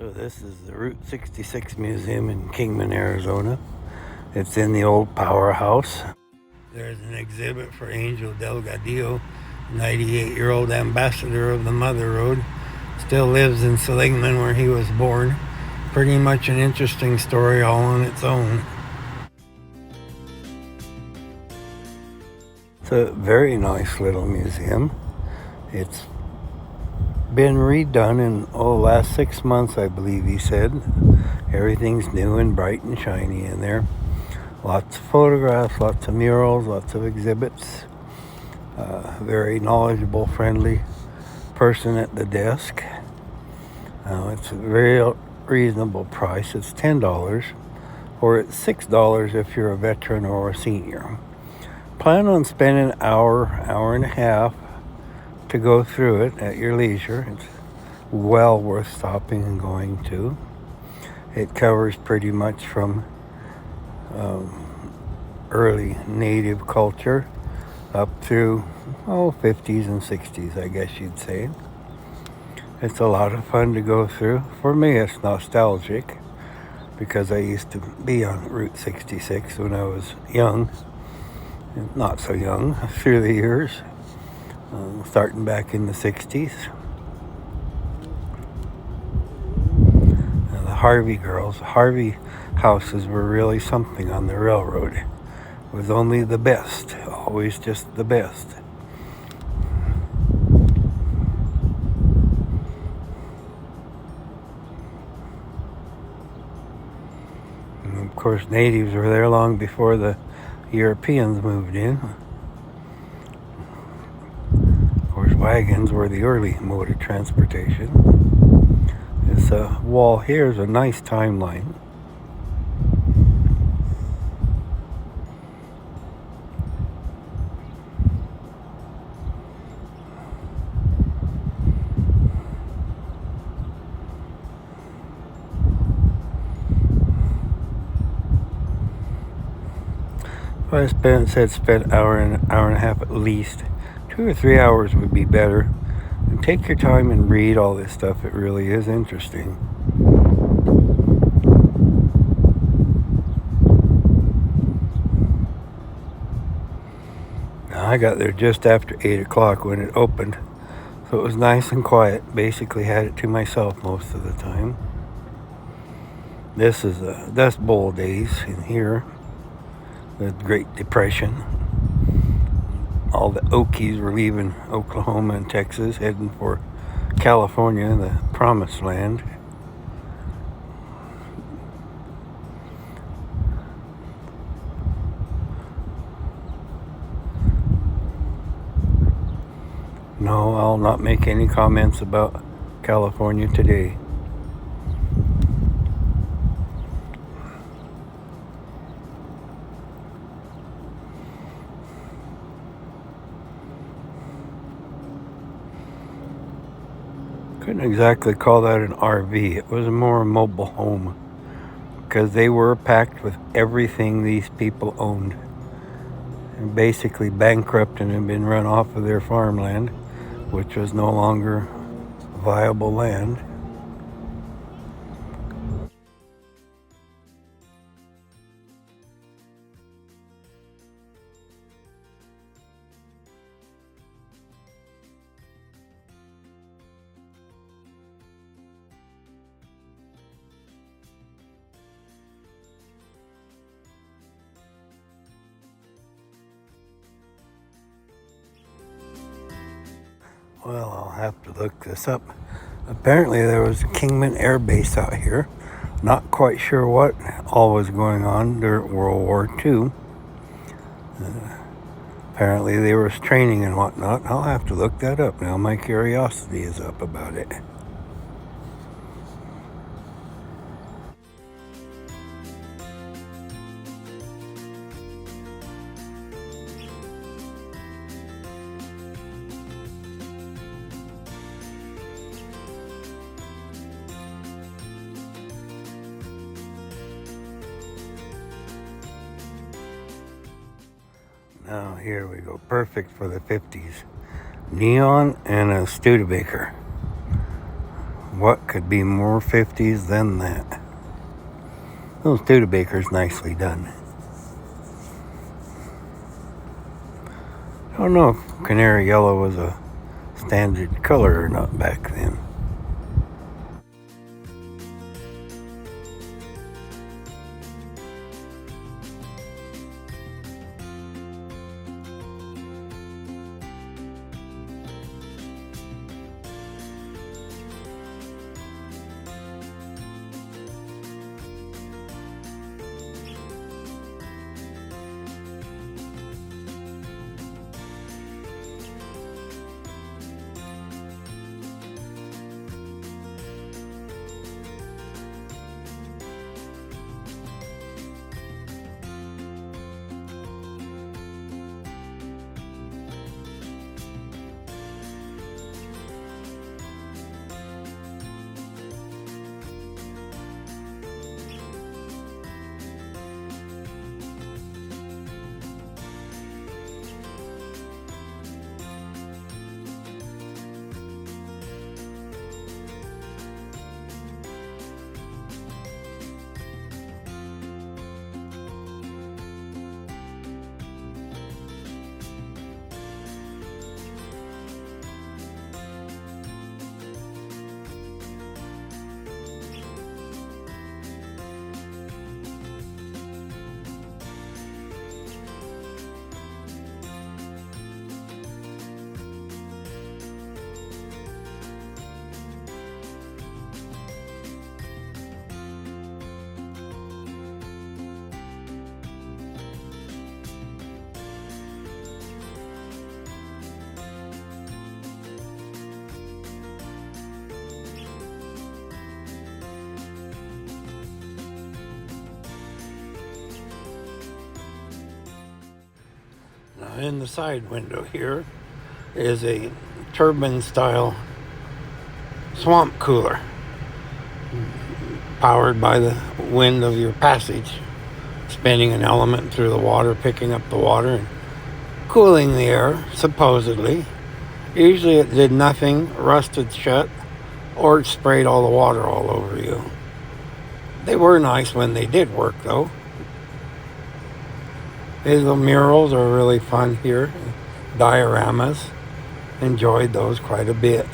So this is the Route 66 Museum in Kingman, Arizona. It's in the old powerhouse. There's an exhibit for Angel Delgadillo, 98-year-old ambassador of the Mother Road. Still lives in Seligman where he was born. Pretty much an interesting story all on its own. It's a very nice little museum. It's been redone in the last 6 months, I believe he said. Everything's new and bright and shiny in there. Lots of photographs, lots of murals, lots of exhibits. Very knowledgeable, friendly person at the desk. It's a very reasonable price. It's $10, or it's $6 if you're a veteran or a senior. Plan on spending an hour and a half to go through it at your leisure. It's well worth stopping and going to. It covers pretty much from early native culture up through 50s and 60s, I guess you'd say. It's a lot of fun to go through. For me, it's nostalgic because I used to be on Route 66 when I was young, not so young, through the years, starting back in the 60s. Harvey houses were really something on the railroad. It was only the best, always just the best. And of course, natives were there long before the Europeans moved in. Of course, wagons were the early mode of transportation. This wall here is a nice timeline. If I spent an hour and a half at least. 2 or 3 hours would be better. And take your time and read all this stuff. It really is interesting. Now, I got there just after 8 o'clock when it opened, so it was nice and quiet. Basically had it to myself most of the time. This is the Dust Bowl days in here, the Great Depression. All the Okies were leaving Oklahoma and Texas, heading for California, the promised land. No, I'll not make any comments about California today. Couldn't exactly call that an RV. It was more a mobile home because they were packed with everything these people owned and basically bankrupt and had been run off of their farmland, which was no longer viable land. Well, I'll have to look this up. Apparently there was a Kingman Air Base out here. Not quite sure what all was going on during World War II. Apparently there was training and whatnot. I'll have to look that up now. My curiosity is up about it. Now here we go, perfect for the 50s. Neon and a Studebaker. what could be more 50s than that? Those Studebakers nicely done. I don't know if canary yellow was a standard color or not back then. Now in the side window here is a turbine style swamp cooler powered by the wind of your passage, spinning an element through the water, picking up the water and cooling the air, supposedly. Usually it did nothing, rusted shut, or it sprayed all the water all over you. They were nice when they did work though. These little murals are really fun here. Dioramas. Enjoyed those quite a bit.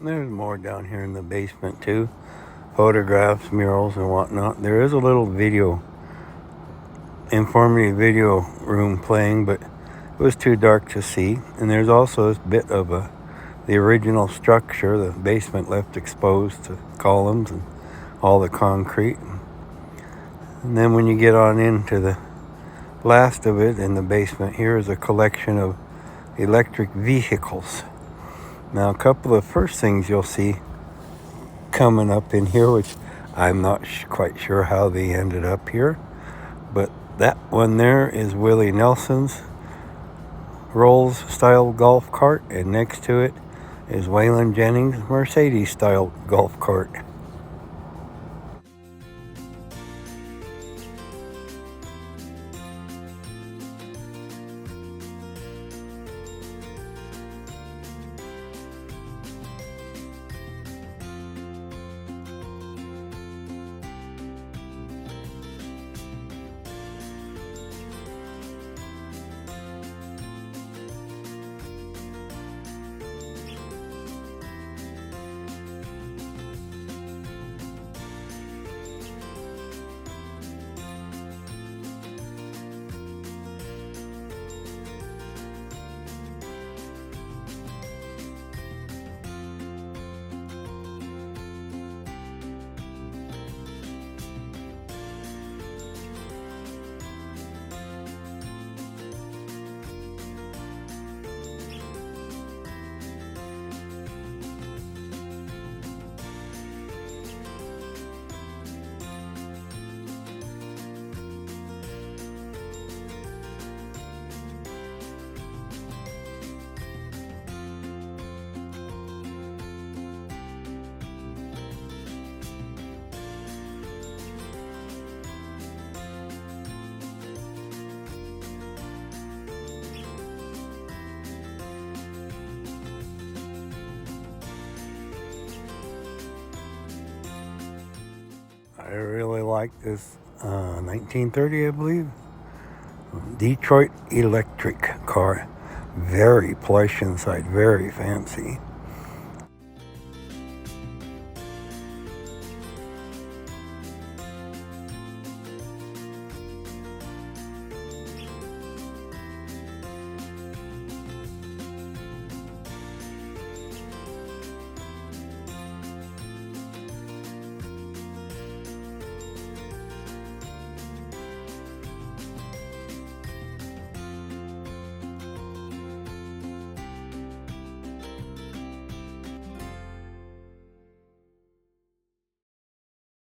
There's more down here in the basement too. Photographs, murals, and whatnot. There is a little informative video room playing, but it was too dark to see. And there's also this bit of the original structure, the basement left exposed to columns and all the concrete. And then when you get on into the last of it in the basement, here is a collection of electric vehicles. Now, a couple of first things you'll see coming up in here, which I'm not quite sure how they ended up here, but that one there is Willie Nelson's Rolls style golf cart, and next to it is Waylon Jennings' Mercedes style golf cart. really like this 1930, I believe, Detroit electric car. Very plush inside, very fancy.